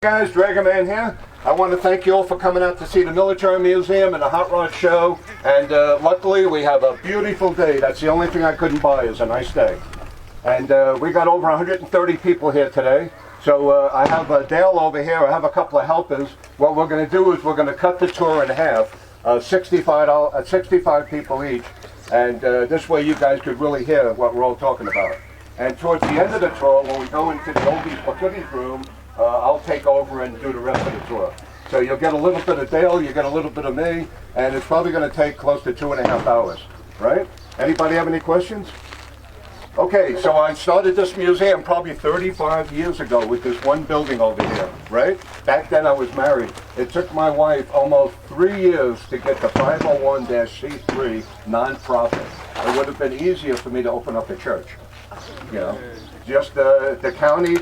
Guys, Dragonman here. I want to thank you all for coming out to see the Military Museum and the Hot Rod Show. And luckily we have a beautiful day. That's the only thing I couldn't buy is a nice day. And we got over 130 people here today. So I have Dale over here. I have a couple of helpers. What we're going to do is we're going to cut the tour in half, 65 people each. And this way you guys could really hear what we're all talking about. And towards the end of the tour, when we go into the oldies but goodies room, I'll take over and do the rest of the tour. So you'll get a little bit of Dale, you get a little bit of me, and it's probably going to take close to 2.5 hours, right? Anybody have any questions? Okay, so I started this museum probably 35 years ago with this one building over here, right? Back then I was married. It took my wife almost 3 years to get the 501(c)(3) nonprofit. It would have been easier for me to open up a church, you know? Just the county,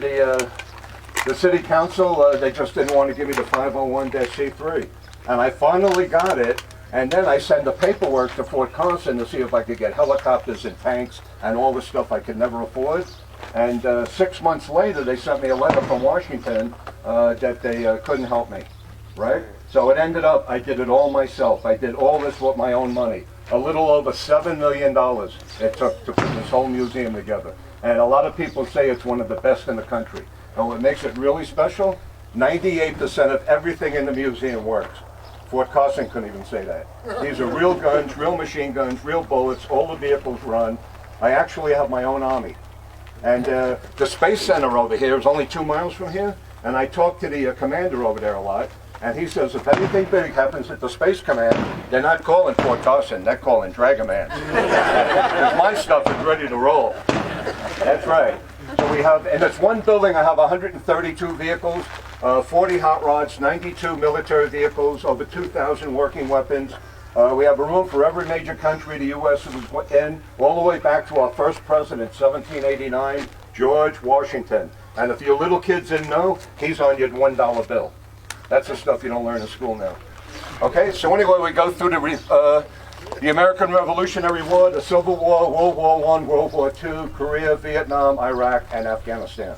the city council, they just didn't want to give me the 501(c)(3). And I finally got it, and then I sent the paperwork to Fort Carson to see if I could get helicopters and tanks and all the stuff I could never afford. And 6 months later, they sent me a letter from Washington that they couldn't help me, right? So it ended up, I did it all myself. I did all this with my own money. A little over $7 million it took to put this whole museum together. And a lot of people say it's one of the best in the country. And what makes it really special, 98% of everything in the museum works. Fort Carson couldn't even say that. These are real guns, real machine guns, real bullets, all the vehicles run. I actually have my own army. And the Space Center over here is only 2 miles from here, and I talk to the commander over there a lot, and he says if anything big happens at the Space Command, they're not calling Fort Carson, they're calling Dragonman. Because my stuff is ready to roll. That's right. So we have, in this one building, I have 132 vehicles, 40 hot rods, 92 military vehicles, over 2,000 working weapons. We have a room for every major country the U.S. was in, all the way back to our first president, 1789, George Washington. And if you little kids didn't know, he's on your $1 bill. That's the stuff you don't learn in school now. Okay, so anyway, we go through the American Revolutionary War, the Civil War, World War I, World War II, Korea, Vietnam, Iraq, and Afghanistan.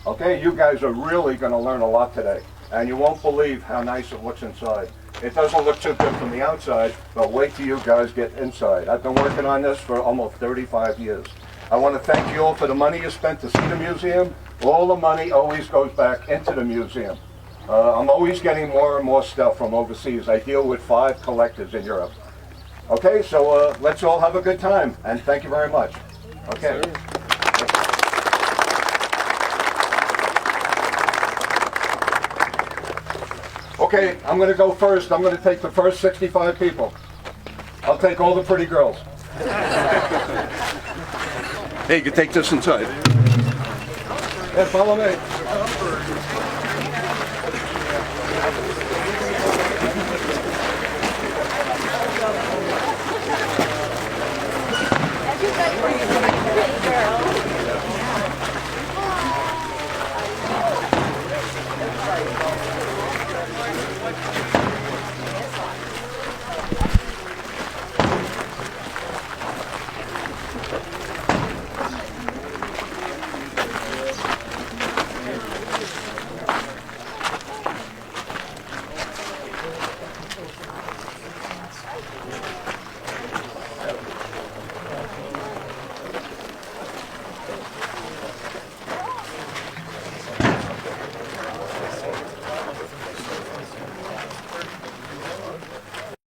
Okay, you guys are really going to learn a lot today, and you won't believe how nice it looks inside. It doesn't look too good from the outside, but wait till you guys get inside. I've been working on this for almost 35 years. I want to thank you all for the money you spent to see the museum. All the money always goes back into the museum. I'm always getting more and more stuff from overseas. I deal with 5 collectors in Europe. Okay, so let's all have a good time, and thank you very much. Okay. Okay, I'm going to go first. I'm going to take the first 65 people. I'll take all the pretty girls. Hey, you can take this inside. Yeah, follow me.